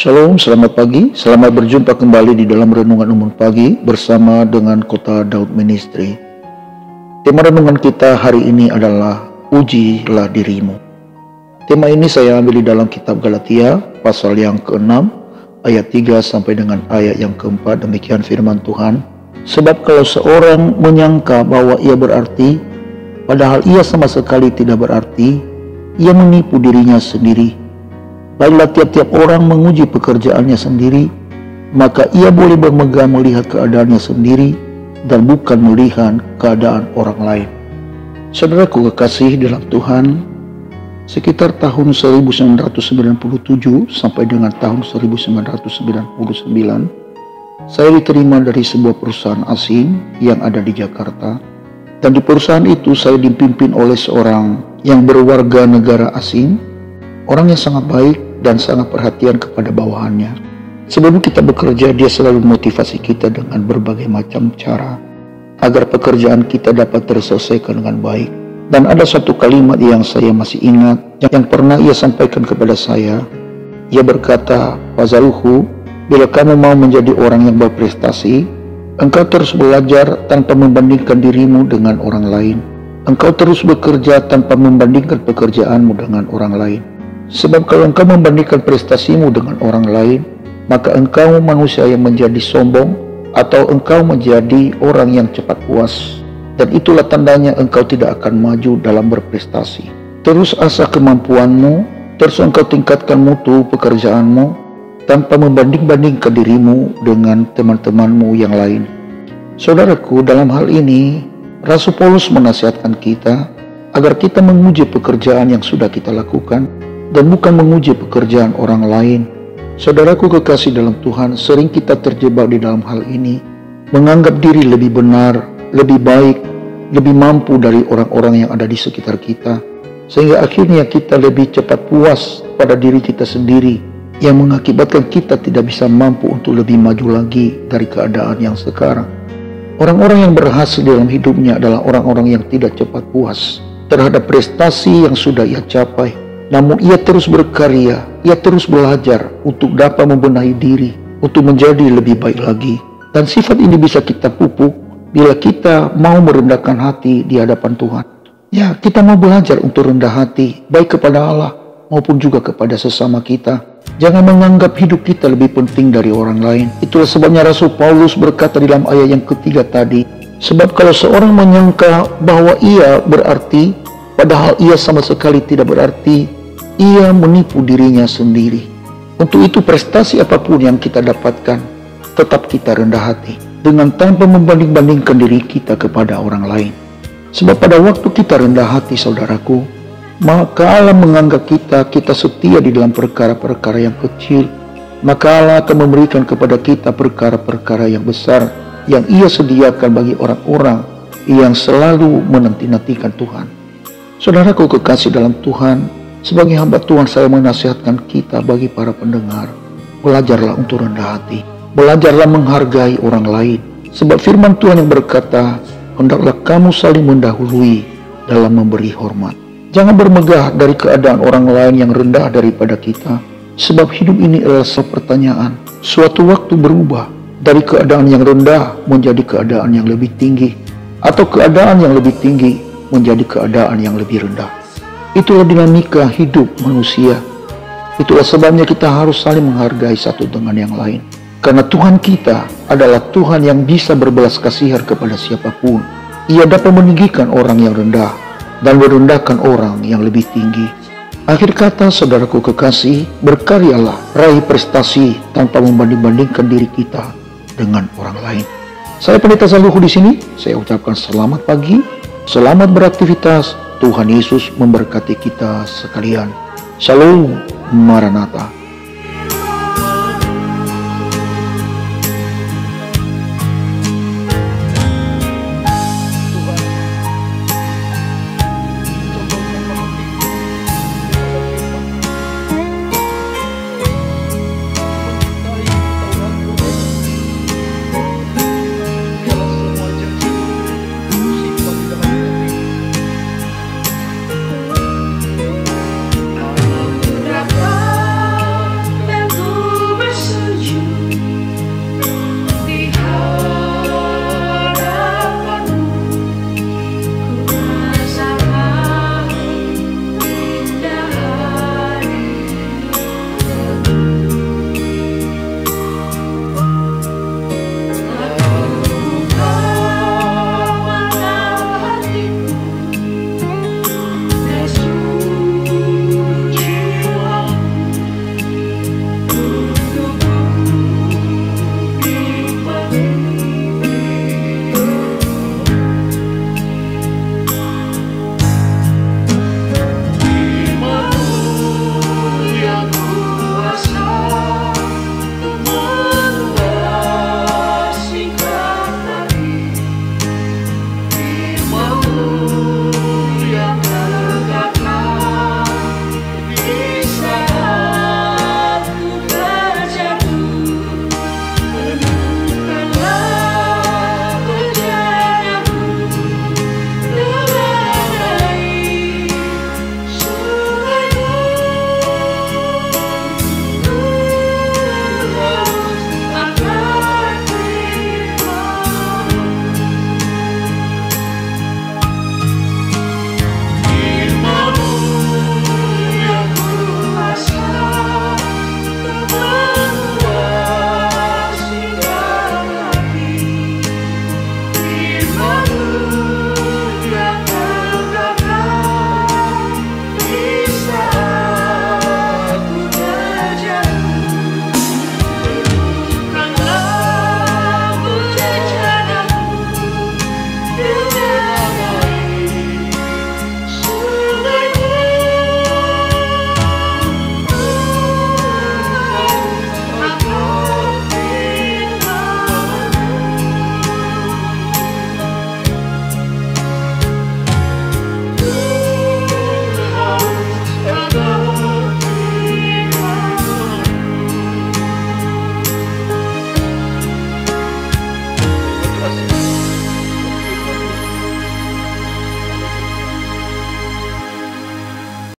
Shalom, selamat pagi. Selamat berjumpa kembali di dalam Renungan Umur Pagi bersama dengan Kota Daud Ministry. Tema renungan kita hari ini adalah Ujilah Dirimu. Tema ini saya ambil di dalam kitab Galatia pasal yang ke-6 ayat 3 sampai dengan ayat yang ke-4. Demikian firman Tuhan. Sebab kalau seorang menyangka bahwa ia berarti, padahal ia sama sekali tidak berarti, ia menipu dirinya sendiri. Baiklah, tiap-tiap orang menguji pekerjaannya sendiri, maka ia boleh bermegah melihat keadaannya sendiri dan bukan melihat keadaan orang lain. Saudaraku kekasih dalam Tuhan, sekitar tahun 1997 sampai dengan tahun 1999, saya diterima dari sebuah perusahaan asing yang ada di Jakarta. Dan di perusahaan itu saya dipimpin oleh seorang yang berwarga negara asing, orang yang sangat baik dan sangat perhatian kepada bawahannya. Sebelum kita bekerja, dia selalu memotivasi kita dengan berbagai macam cara agar pekerjaan kita dapat terselesaikan dengan baik. Dan ada satu kalimat yang saya masih ingat yang pernah ia sampaikan kepada saya. Ia berkata, "Pak Zaluhu, bila kamu mau menjadi orang yang berprestasi, engkau terus belajar tanpa membandingkan dirimu dengan orang lain. Engkau terus bekerja tanpa membandingkan pekerjaanmu dengan orang lain. Sebab kalau engkau membandingkan prestasimu dengan orang lain, maka engkau manusia yang menjadi sombong atau engkau menjadi orang yang cepat puas. Dan itulah tandanya engkau tidak akan maju dalam berprestasi. Terus asah kemampuanmu, terus engkau tingkatkan mutu pekerjaanmu tanpa membanding-bandingkan dirimu dengan teman-temanmu yang lain." Saudaraku, dalam hal ini Rasul Paulus menasihatkan kita agar kita menguji pekerjaan yang sudah kita lakukan dan bukan menguji pekerjaan orang lain. Saudaraku kekasih dalam Tuhan, sering kita terjebak di dalam hal ini, menganggap diri lebih benar, lebih baik, lebih mampu dari orang-orang yang ada di sekitar kita, sehingga akhirnya kita lebih cepat puas pada diri kita sendiri, yang mengakibatkan kita tidak bisa mampu untuk lebih maju lagi dari keadaan yang sekarang. Orang-orang yang berhasil dalam hidupnya adalah orang-orang yang tidak cepat puas terhadap prestasi yang sudah ia capai. Namun ia terus berkarya, ia terus belajar untuk dapat membenahi diri, untuk menjadi lebih baik lagi. Dan sifat ini bisa kita pupuk bila kita mau merendahkan hati di hadapan Tuhan. Ya, kita mau belajar untuk rendah hati, baik kepada Allah maupun juga kepada sesama kita. Jangan menganggap hidup kita lebih penting dari orang lain. Itulah sebabnya Rasul Paulus berkata di dalam ayat yang ketiga tadi, "Sebab kalau seorang menyangka bahwa ia berarti, padahal ia sama sekali tidak berarti, ia menipu dirinya sendiri." Untuk itu prestasi apapun yang kita dapatkan, tetap kita rendah hati dengan tanpa membanding-bandingkan diri kita kepada orang lain. Sebab pada waktu kita rendah hati, saudaraku, maka Allah menganggap kita setia di dalam perkara-perkara yang kecil. Maka Allah akan memberikan kepada kita perkara-perkara yang besar yang ia sediakan bagi orang-orang yang selalu menanti-nantikan Tuhan. Saudaraku kekasih dalam Tuhan, sebagai hamba Tuhan saya menasihatkan kita bagi para pendengar, belajarlah untuk rendah hati, belajarlah menghargai orang lain. Sebab firman Tuhan yang berkata, "Hendaklah kamu saling mendahului dalam memberi hormat." Jangan bermegah dari keadaan orang lain yang rendah daripada kita. Sebab hidup ini adalah sebuah pertanyaan. Suatu waktu berubah dari keadaan yang rendah menjadi keadaan yang lebih tinggi, atau keadaan yang lebih tinggi menjadi keadaan yang lebih rendah. Itulah dinamika hidup manusia. Itulah sebabnya kita harus saling menghargai satu dengan yang lain. Karena Tuhan kita adalah Tuhan yang bisa berbelas kasihan kepada siapapun. Ia dapat meninggikan orang yang rendah dan merendahkan orang yang lebih tinggi. Akhir kata, saudaraku kekasih, berkaryalah, raih prestasi tanpa membanding-bandingkan diri kita dengan orang lain. Saya Pendeta Zaluhu di sini. Saya ucapkan selamat pagi, selamat beraktivitas. Tuhan Yesus memberkati kita sekalian. Shalom, Maranatha.